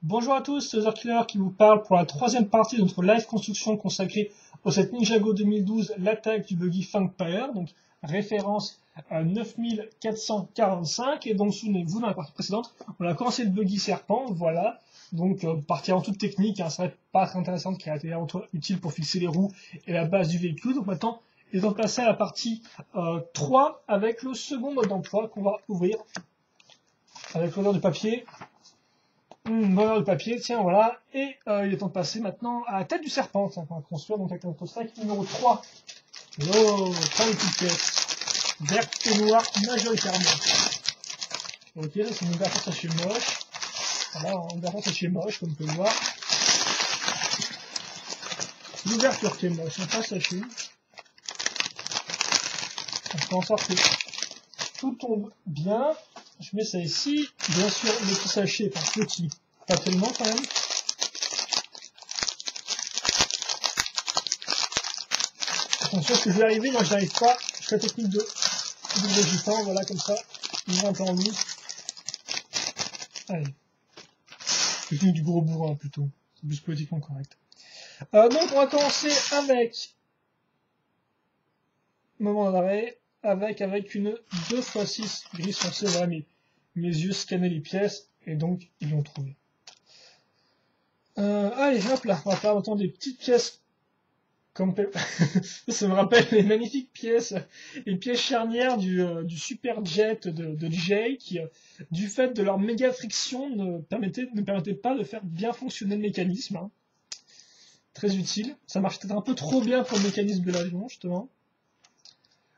Bonjour à tous, c'est Killer qui vous parle pour la troisième partie de notre live construction consacrée au set Ninjago 2012, l'attaque du buggy Funkfire, donc référence à 9445, et donc souvenez-vous, dans la partie précédente, on a commencé le buggy serpent, voilà, donc partie en toute technique, hein, ça va être pas très intéressante, qui a été utile pour fixer les roues et la base du véhicule, donc maintenant, il est temps de passer à la partie 3 avec le second mode d'emploi qu'on va ouvrir avec l'odeur de papier. Bonheur de papier, tiens, voilà. Et il est temps de passer maintenant à la tête du serpent. On va construire donc avec notre sac numéro 3. Oh, 3 petites pièces. Verte et noire majoritairement. Ok, ça c'est une ouverture sachet moche. Voilà, une ouverture sachet moche, comme on peut le voir. L'ouverture qui est moche, pas sachet. On fait en sorte que tout tombe bien. Je mets ça ici. Bien sûr, le petit sachet, enfin petit, pas tellement quand même. Attention, ce que je vais arriver, moi je n'arrive pas. Je fais la technique de double gitan, voilà, comme ça. Il va un peu en loose. Allez. Technique du gros bourrin plutôt. C'est plus politiquement correct. Donc on va commencer avec moment d'arrêt, avec une 2x6 gris foncé. Voilà, mes yeux scannaient les pièces et donc ils l'ont trouvé. Allez, hop là, on va faire autant des petites pièces comme ça me rappelle les magnifiques pièces, les pièces charnières du super jet de Jay qui, du fait de leur méga friction, ne permettait pas de faire bien fonctionner le mécanisme. Hein. Très utile. Ça marche peut-être un peu trop bien pour le mécanisme de l'avion, justement.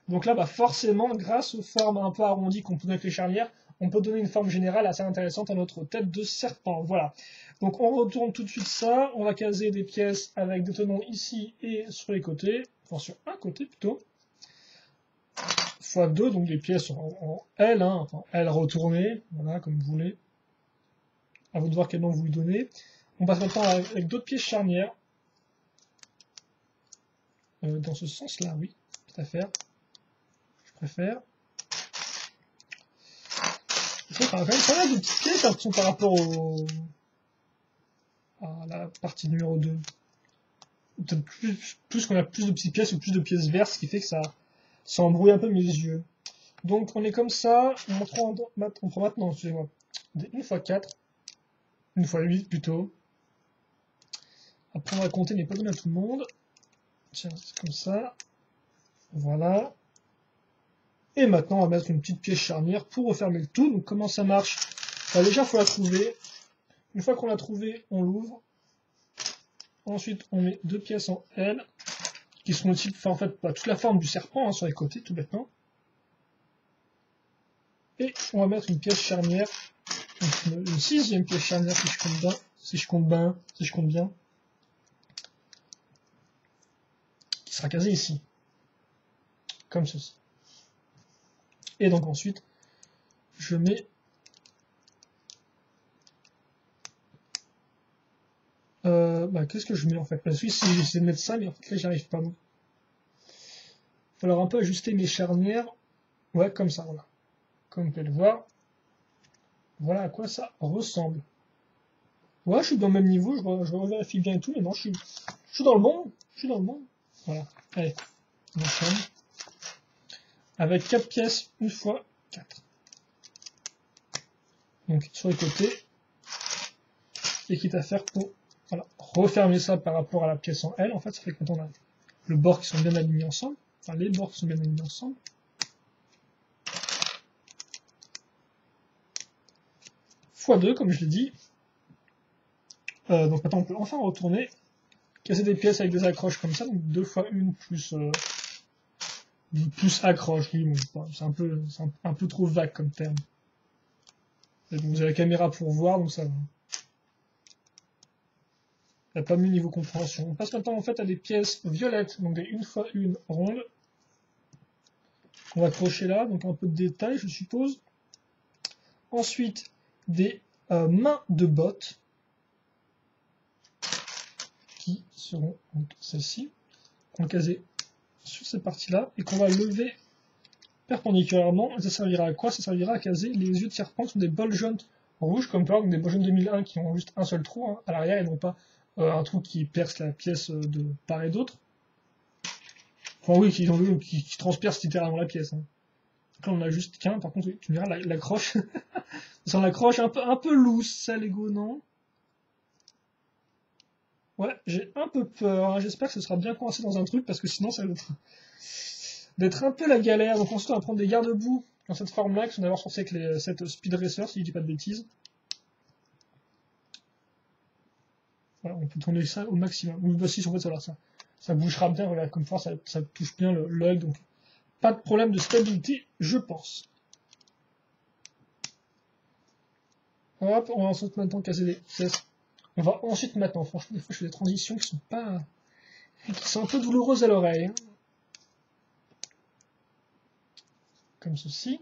Donc là, bah forcément, grâce aux formes un peu arrondies qu'on peut donner avec les charnières, on peut donner une forme générale assez intéressante à notre tête de serpent. Voilà. Donc on retourne tout de suite ça. On va caser des pièces avec des tenons ici et sur les côtés. Enfin, sur un côté plutôt. x2, donc des pièces en L, hein, enfin L retournées. Voilà, comme vous voulez. À vous de voir quel nom vous lui donnez. On passe maintenant avec d'autres pièces charnières. Dans ce sens-là, oui, tout à fait. Je préfère. Ça fera quand même pas mal de petites pièces hein, par rapport à la partie numéro 2. Peut-être plus qu'on a plus de petites pièces ou plus de pièces vertes, ce qui fait que ça embrouille un peu mes yeux. Donc on est comme ça, on prend maintenant, excusez-moi, des 1x4, 1x8 plutôt. Après on va compter mais pas donner à tout le monde. Tiens, c'est comme ça. Voilà. Et maintenant on va mettre une petite pièce charnière pour refermer le tout. Donc comment ça marche? Bah, déjà il faut la trouver. Une fois qu'on l'a trouvée, on l'ouvre. Ensuite on met deux pièces en L qui sont utiles pour faire en fait toute la forme du serpent hein, sur les côtés tout bêtement. Et on va mettre une pièce charnière, une sixième pièce charnière si je compte bien, si je compte bien, qui sera casée ici, comme ceci. Et donc ensuite, je mets qu'est-ce que je mets en fait? Parce que si j'essaie de mettre ça, mais en fait là j'y arrive pas. Il va falloir un peu ajuster mes charnières. Ouais, comme ça, voilà. Comme vous pouvez le voir. Voilà à quoi ça ressemble. Ouais, je suis dans le même niveau, je vérifie bien et tout, mais non, je suis dans le bon. Je suis dans le bon. Voilà. Allez, on enchaîne. Avec 4 pièces, une fois 4. Donc sur les côtés. Et quitte à faire pour voilà, refermer ça par rapport à la pièce en L, en fait, ça fait que quand on a le bord qui sont bien alignés ensemble, enfin les bords qui sont bien alignés ensemble, x2 comme je l'ai dit. Donc maintenant on peut enfin retourner, casser des pièces avec des accroches comme ça, donc 2 x 1 plus accroche, oui, bon, c'est un peu trop vague comme terme. Et donc vous avez la caméra pour voir, donc ça va. Il n'y a pas mieux niveau compréhension. On passe maintenant en fait à des pièces violettes, donc des 1 x 1 rondes. On va accrocher là, donc un peu de détail je suppose. Ensuite, des mains de bottes, qui seront celles-ci, qu'on va caser sur cette partie-là, et qu'on va lever perpendiculairement. Et ça servira à quoi? Ça servira à caser les yeux de serpent, qui sont des ball joints rouges, comme par exemple des Bojun 2001 qui ont juste un seul trou hein, à l'arrière et non pas un trou qui perce la pièce de part et d'autre. Enfin oui, qui transperce littéralement la pièce. Hein. Donc là on a juste qu'un, par contre oui, tu me diras l'accroche. C'est l'accroche un peu loose, ça Lego, non? Ouais, j'ai un peu peur, hein. J'espère que ce sera bien coincé dans un truc, parce que sinon ça va d'être un peu la galère. Donc ensuite on va prendre des garde-boue dans cette forme-là, qui sont d'abord censés avec cette Speed Racer, si je dis pas de bêtises. Voilà, on peut tourner ça au maximum. Oui, bah si, en fait, ça bougera bien, voilà, comme ça touche bien l'œil, donc pas de problème de stabilité, je pense. Hop, on va ensuite maintenant casser des pièces. On va ensuite maintenant, franchement, des fois je fais des transitions qui sont un peu douloureuses à l'oreille. Hein. Comme ceci.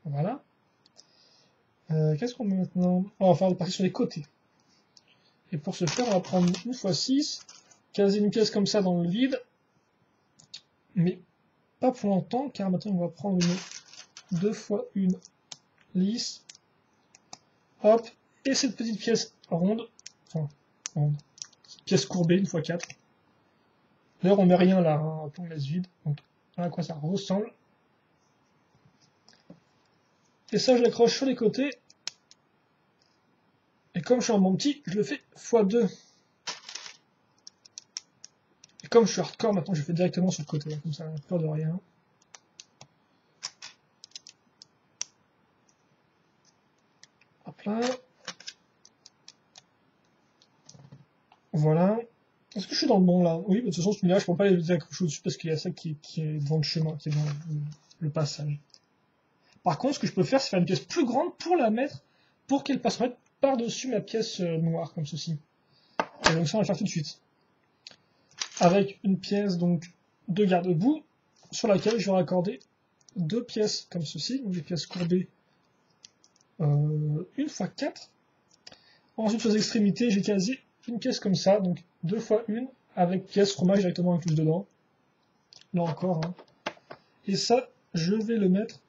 Voilà. Qu'est-ce qu'on met maintenant? On va faire des parties sur les côtés. Et pour ce faire, on va prendre une fois 6, caser une pièce comme ça dans le vide. Mais pas pour longtemps, car maintenant on va prendre une 2 fois une lisse. Hop. Et cette petite pièce ronde. Enfin, ronde. Pièce courbée, une fois 4. D'ailleurs, on met rien là, hein, on laisse vide. Donc, voilà à quoi ça ressemble. Et ça, je l'accroche sur les côtés. Et comme je suis un bon petit, je le fais x2. Et comme je suis hardcore, maintenant, je fais directement sur le côté. Comme ça, peur de rien. Hop là. Voilà. Est-ce que je suis dans le bon là? Oui, de toute façon, ce là je ne peux pas les accrocher au-dessus parce qu'il y a ça qui est devant le chemin, qui est dans le passage. Par contre, ce que je peux faire, c'est faire une pièce plus grande pour la mettre, pour qu'elle passe par-dessus ma pièce noire, comme ceci. Et donc ça, on va le faire tout de suite. Avec une pièce donc de garde-boue, sur laquelle je vais raccorder 2 pièces comme ceci, donc des pièces courbées 1 fois 4. Ensuite, sur les extrémités, j'ai casé une pièce comme ça, donc 2 fois 1, avec pièce fromage directement incluse dedans. Là encore. Hein. Et ça, je vais le mettre.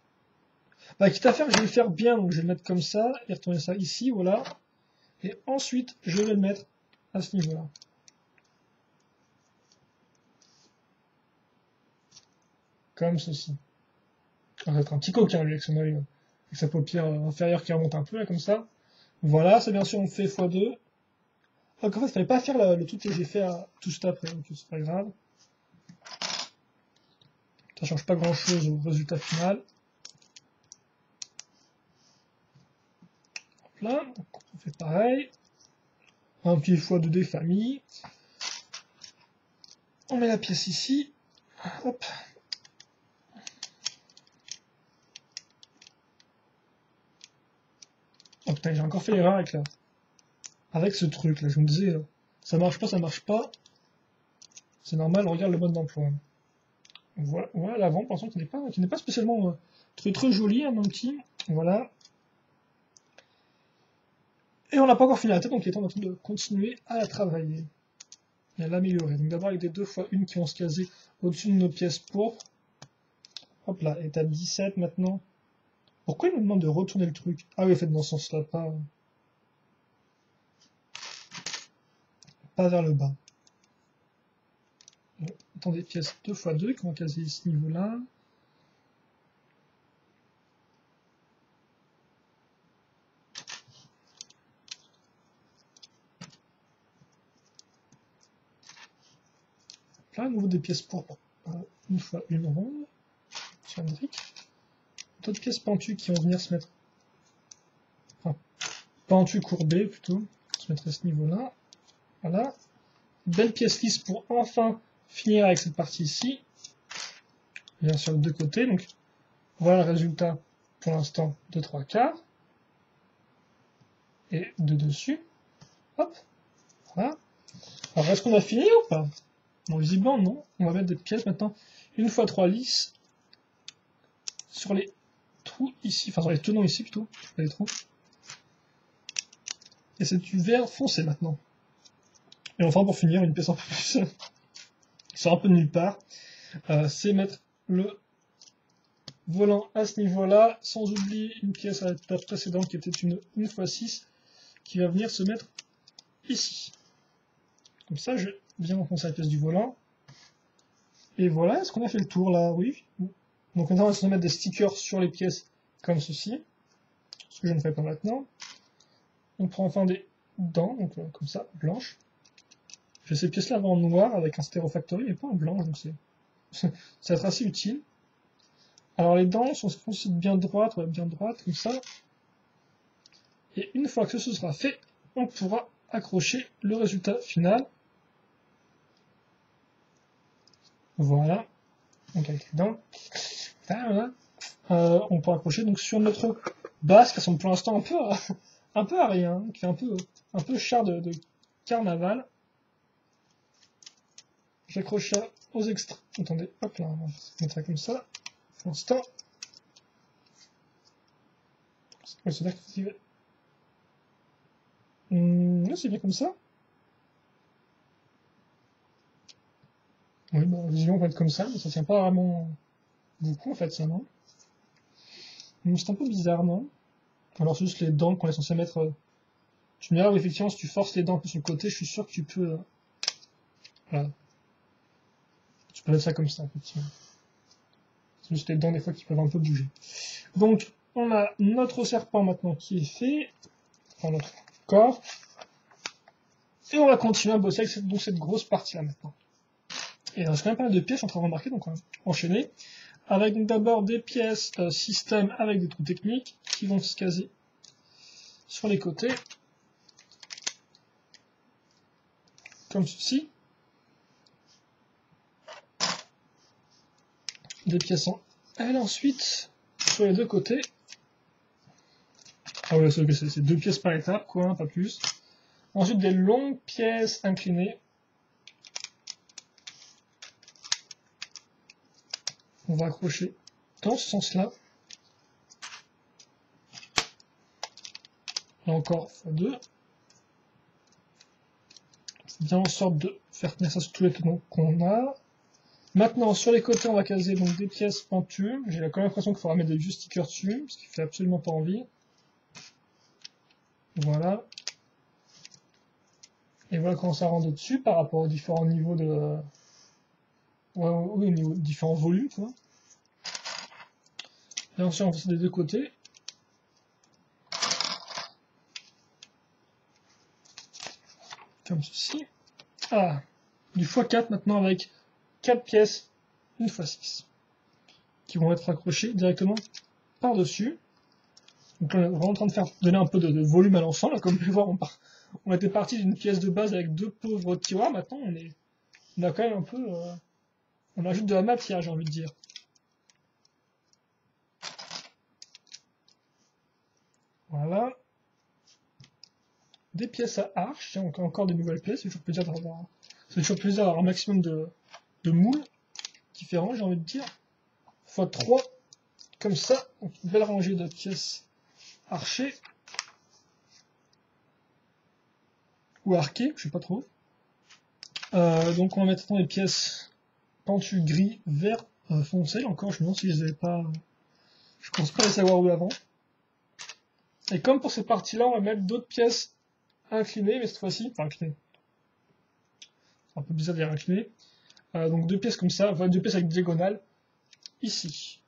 Bah, quitte à faire, je vais le faire bien, donc je vais le mettre comme ça, et retourner ça ici, voilà. Et ensuite, je vais le mettre à ce niveau-là. Comme ceci. Ça va être un petit coquin, lui, avec son œil, avec sa paupière inférieure qui remonte un peu, là, comme ça. Voilà, ça, bien sûr, on fait x2. Donc, en fait, il fallait pas faire le truc que j'ai fait tout juste après, donc c'est pas grave. Ça change pas grand-chose au résultat final. Hop là, on fait pareil. Un petit x2 des familles. On met la pièce ici. Hop. Oh putain, j'ai encore fait l'erreur avec ce truc là. Je me disais, ça marche pas, ça marche pas. C'est normal, regarde le mode d'emploi. Voilà l'avant, pour l'instant, qui n'est pas spécialement très joli, hein, mon petit. Voilà. Et on n'a pas encore fini la tête, donc il est temps de continuer à la travailler et à l'améliorer. Donc d'abord avec des 2 fois 1 qui vont se caser au-dessus de nos pièces pourpres. Hop là, et à 17 maintenant. Pourquoi il me demande de retourner le truc? Ah oui, en fait, dans ce sens-là, pas vers le bas. Attendez, pièces 2 fois 2 qui vont caser ce niveau-là. Là, à nouveau des pièces pourpres. 1 fois 1 ronde. Cylindrique. D'autres pièces pentues qui vont venir se mettre. Enfin, pentues courbées plutôt. Se mettre à ce niveau-là. Voilà. Belle pièce lisse pour enfin finir avec cette partie ici. Bien sûr, de deux côtés. Donc, voilà le résultat pour l'instant de 3/4. Et de dessus. Hop. Voilà. Alors, est-ce qu'on a fini ou pas? Non, visiblement, non. On va mettre des pièces maintenant. 1 fois 3 lisses. Sur les trous ici. Enfin, sur les tenons ici plutôt. Pas les trous. Et c'est du vert foncé maintenant. Et enfin, pour finir, une pièce un peu plus. qui sort un peu de nulle part. C'est mettre le volant à ce niveau-là, sans oublier une pièce à la précédente qui était une 1x6 qui va venir se mettre ici. Comme ça, je viens enfoncer la pièce du volant. Et voilà, est-ce qu'on a fait le tour là? Oui. Donc maintenant, on va se mettre des stickers sur les pièces comme ceci. Ce que je ne fais pas maintenant. On prend enfin des dents, donc comme ça, blanches. J'ai ces pièces-là en noir avec un stéréofactory et pas en blanc, donc ça va être assez utile. Alors les dents sont aussi bien droites, comme ça. Et une fois que ce sera fait, on pourra accrocher le résultat final. Voilà. Donc avec les dents. Voilà. On pourra accrocher donc sur notre base qui ressemble pour l'instant un peu à rien, qui fait un peu char de carnaval. J'accroche ça aux extraits. Attendez, hop là, on va mettre ça comme ça. Pour l'instant. C'est bien comme ça. Oui, bah, visiblement, on va être comme ça, mais ça tient pas vraiment beaucoup, en fait, ça, non? C'est un peu bizarre, non? Alors, c'est juste les dents qu'on est censé mettre. Tu me diras, effectivement, si tu forces les dents un peu sur le côté, je suis sûr que tu peux. Voilà. Tu peux mettre ça comme ça, effectivement. C'est juste les dents, des fois, qui peuvent un peu bouger. Donc, on a notre serpent maintenant qui est fait. Enfin, notre corps. Et on va continuer à bosser avec cette grosse partie-là maintenant. Et il reste quand même pas mal de pièces, je suis en train de remarquer, donc on va enchaîner. Avec d'abord des pièces système avec des trous techniques qui vont se caser sur les côtés. Comme ceci. Des pièces en L ensuite, sur les deux côtés. Ah ouais, c'est deux pièces par étape, quoi, hein, pas plus. Ensuite, des longues pièces inclinées. On va accrocher dans ce sens-là. Et encore x2. C'est bien en sorte de faire tenir ça sur tous les canons qu'on a. Maintenant, sur les côtés, on va caser donc des pièces pentues. J'ai quand même l'impression qu'il faudra mettre des vieux stickers dessus, ce qui fait absolument pas envie. Voilà. Et voilà comment ça rentre dessus par rapport aux différents niveaux de... oui, aux différents volumes, quoi. Et ensuite, on va faire des deux côtés. Comme ceci. Ah, du x4 maintenant avec 4 pièces, une x6, qui vont être accrochées directement par-dessus. Donc là, on est vraiment en train de donner un peu de volume à l'ensemble. Comme vous pouvez voir, on était parti d'une pièce de base avec deux pauvres tiroirs. Maintenant, on a quand même un peu... on ajoute de la matière, j'ai envie de dire. Voilà. Des pièces à arche, encore des nouvelles pièces, c'est toujours plaisir d'avoir un maximum de moules différents, j'ai envie de dire. x3, comme ça, donc une belle rangée de pièces archées. Ou arquées, je sais pas trop. Donc on va mettre maintenant des pièces pentues gris, vert, foncé. Encore, je me demande si je les avais pas... Je pense pas les savoir où avant. Et comme pour cette partie-là, on va mettre d'autres pièces inclinées, mais cette fois-ci, enfin inclinées. C'est un peu bizarre de les incliner. Donc deux pièces comme ça, enfin deux pièces avec diagonale, ici.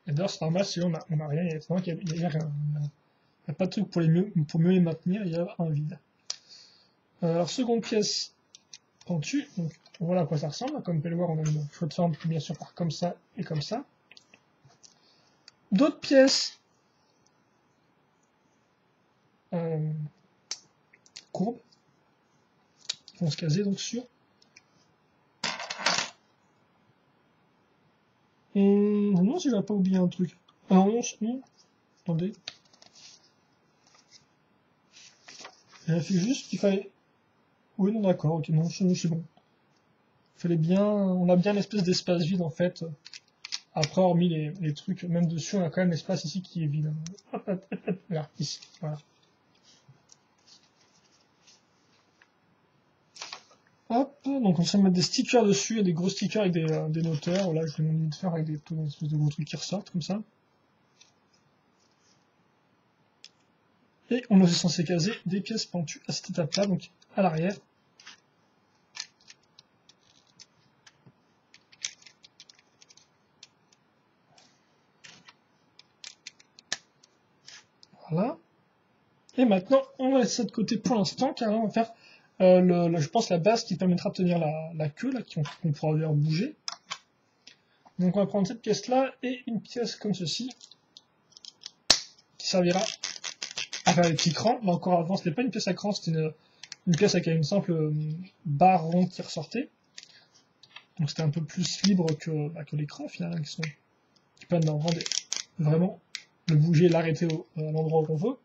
Et d'ailleurs, c'est normal si on a rien, il n'y a pas de truc pour mieux les maintenir, il y a un vide. Alors, seconde pièce pentue, donc voilà à quoi ça ressemble. Comme vous pouvez le voir, on a une faute de forme qui bien sûr part comme ça et comme ça. D'autres pièces courbes qui vont se caser donc sur. Non, si je vais pas oublier un truc. Ah non, non, attendez. J'ai fait juste qu'il fallait. Oui, non, d'accord, ok, non, c'est bon. Il fallait bien. On a bien l'espèce d'espace vide en fait. Après, hormis les trucs, même dessus, on a quand même l'espace ici qui est vide. Hop, hop, hop, hop, là, ici, voilà. Hop, donc on va mettre des stickers dessus, il y a des gros stickers avec des noteurs. Là, je vais demander de faire avec des espèces de gros trucs qui ressortent comme ça. Et on est aussi censé caser des pièces pentues à cette étape-là, donc à l'arrière. Voilà. Et maintenant, on va laisser ça de côté pour l'instant, car là, on va faire, je pense, la base qui permettra de tenir la queue, là, qu'on pourra d'ailleurs bouger. Donc on va prendre cette pièce-là, et une pièce comme ceci, qui servira à faire les petits crans. Là encore avant, ce n'était pas une pièce à cran, c'était une pièce avec une simple barre ronde qui ressortait. Donc c'était un peu plus libre que les crans, finalement, qui permettent d'en rendre vraiment le bouger et l'arrêter à l'endroit où on veut.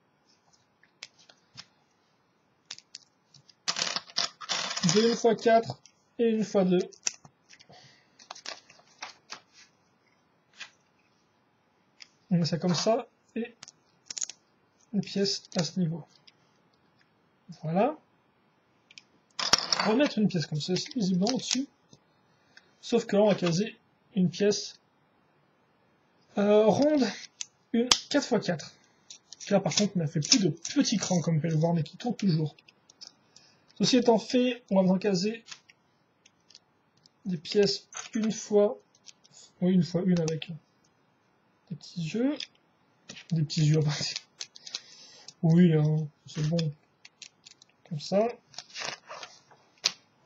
Une fois 4 et une fois 2. On met ça comme ça et une pièce à ce niveau. Voilà. Remettre une pièce comme ceci, visiblement au-dessus. Sauf que là, on va caser une pièce ronde, une 4x4. Là, par contre, on a fait plus de petits crans, comme vous pouvez le voir, mais qui tournent toujours. Ceci étant fait, on va en caser des pièces une fois une avec des petits yeux. Des petits yeux, oui, hein, c'est bon. Comme ça.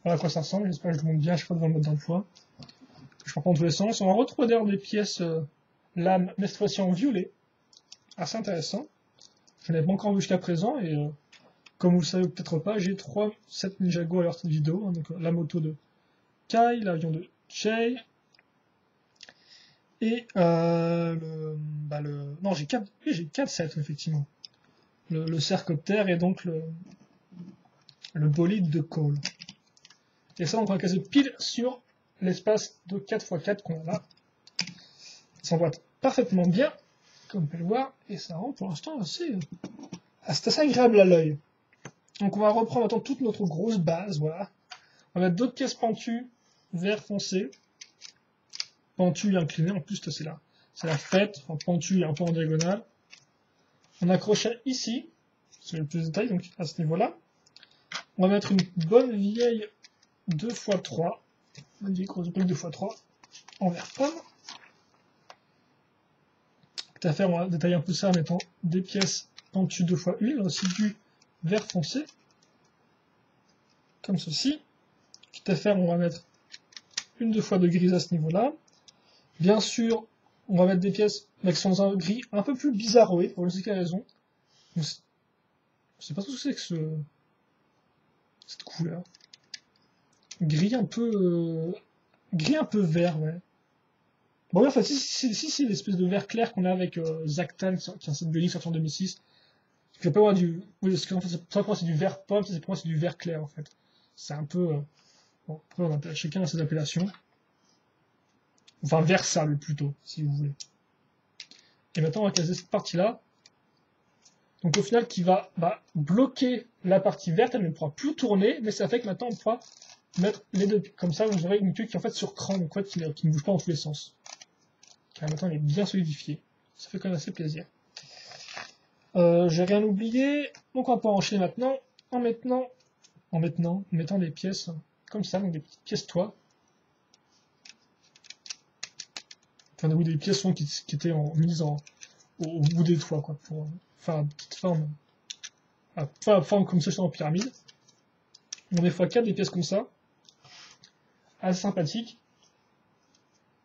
Voilà à quoi ça ressemble, j'espère que je monte bien, je sais pas devant le mode d'emploi. Je prends dans tous les sens. On va retrouver d'ailleurs des pièces lames, mais cette fois-ci en violet. Assez intéressant. Je n'avais pas encore vu jusqu'à présent, et comme vous le savez peut-être pas, j'ai 3 7 Ninjago à l'heure de cette vidéo. Hein, donc la moto de Kai, l'avion de Jay, et non, j'ai 4 sets, effectivement. Le cercoptère et donc le bolide de Cole. Et ça, on va caser pile sur l'espace de 4x4 qu'on a là. Ça s'emboîte parfaitement bien, comme vous pouvez le voir, et ça rend pour l'instant assez agréable à l'œil. Donc on va reprendre maintenant toute notre grosse base, voilà. On va mettre d'autres pièces pentues, vert foncé, pentues et inclinées, en plus c'est la fête, enfin pentues et un peu en diagonale. On accroche ici, c'est le plus de détail, donc à ce niveau-là. On va mettre une bonne vieille 2x3, une vieille grosse brique 2x3 en vert pomme. Tout à fait, on va détailler un peu ça en mettant des pièces pentues 2x1, aussi du vert foncé, comme ceci. Quitte à faire, on va mettre une 2x de grise à ce niveau-là. Bien sûr, on va mettre des pièces qui sont dans un gris un peu plus bizarroé, pour ne sais quelle raison. Je sais pas trop ce que c'est que cette couleur. Gris un peu vert, ouais. Bon, en fait, si c'est l'espèce de vert clair qu'on a avec Zactan, qui est un set de sorti en 2006. Je vais pas voir du. Oui, parce que en fait, pour moi c'est du vert pomme, pour moi c'est du vert clair en fait. C'est un peu. Bon, après on appelle chacun ses appellations. Enfin, vert sable plutôt, si vous voulez. Et maintenant on va caser cette partie-là. Donc au final, qui va bloquer la partie verte, elle ne pourra plus tourner, mais ça fait que maintenant on pourra mettre les deux. Comme ça, vous aurez une queue qui est en fait sur cran, donc en fait, qui ne bouge pas dans tous les sens. Car maintenant elle est bien solidifiée. Ça fait quand même assez plaisir. J'ai rien oublié, donc on va pouvoir enchaîner maintenant en mettant des pièces comme ça, donc des petites pièces toits. Enfin, oui, des pièces qui étaient mises au bout des toits, quoi, pour faire une petite forme, forme comme ça en pyramide. On a des fois 4 des pièces comme ça, assez sympathique.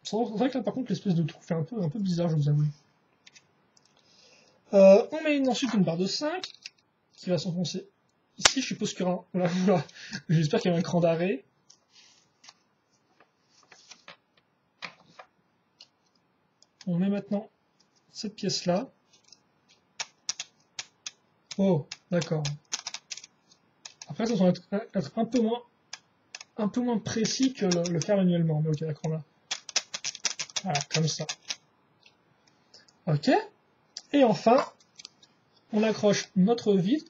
C'est vrai que là, par contre, l'espèce de trou fait un peu bizarre, je vous avoue. On met ensuite une barre de 5 qui va s'enfoncer ici. Je suppose qu'il y aura voilà. J'espère qu'il y a un cran d'arrêt. On met maintenant cette pièce-là. Oh, d'accord. Après, ça va être un peu moins précis que le faire manuellement. Mais ok, d'accord, là. Voilà, comme ça. Ok. Et enfin, on accroche notre vide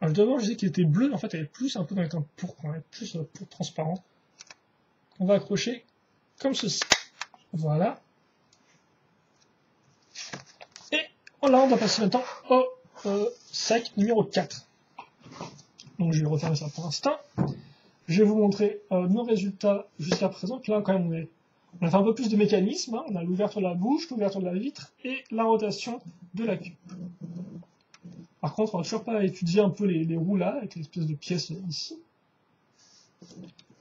Alors, devant, je disais qu'il était bleu, mais en fait, elle est plus un peu dans les teintes pourpre, hein, plus pourpre transparente. On va accrocher comme ceci. Voilà. Et là, on va passer maintenant au sac numéro 4. Donc, je vais refermer ça pour l'instant. Je vais vous montrer nos résultats jusqu'à présent. Puis là, quand même, on a fait un peu plus de mécanisme. Hein. On a l'ouverture de la bouche, l'ouverture de la vitre et la rotation de la cuve. Par contre, on va toujours pas étudier un peu les roues là, avec l'espèce de pièces ici.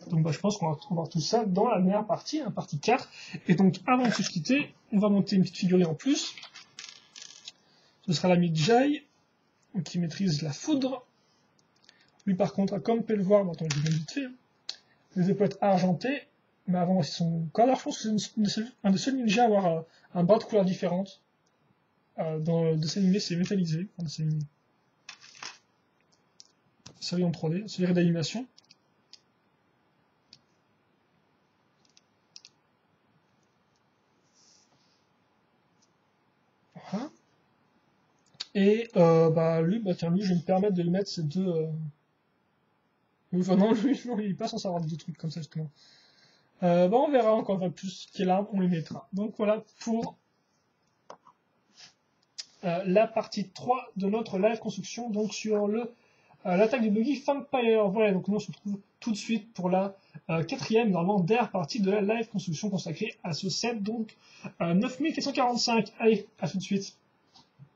Donc je pense qu'on va voir tout ça dans la dernière partie, hein, partie 4. Et donc avant de se quitter, on va monter une petite figurine en plus. Ce sera l'ami Jai, qui maîtrise la foudre. Lui par contre, comme vous pouvez le voir, maintenant je vais vite fait, hein, les épaulettes argentées, mais avant aussi son corps. Alors je pense que c'est un des seuls ninjas à avoir un bras de couleurs différentes. Dans le dessin animé, c'est métallisé. C'est une série en 3D, série d'animation. Voilà. Et tiens, lui, je vais me permettre de lui mettre ces deux. Enfin, non, lui, il est pas censé avoir deux trucs comme ça, justement. On verra encore un peu plus quel arbre on lui mettra. Donc voilà pour la partie 3 de notre live construction, donc sur l'attaque du buggy Funkpire. Voilà, donc nous on se retrouve tout de suite pour la quatrième, normalement dernière partie de la live construction consacrée à ce set, donc 9445. Allez, à tout de suite.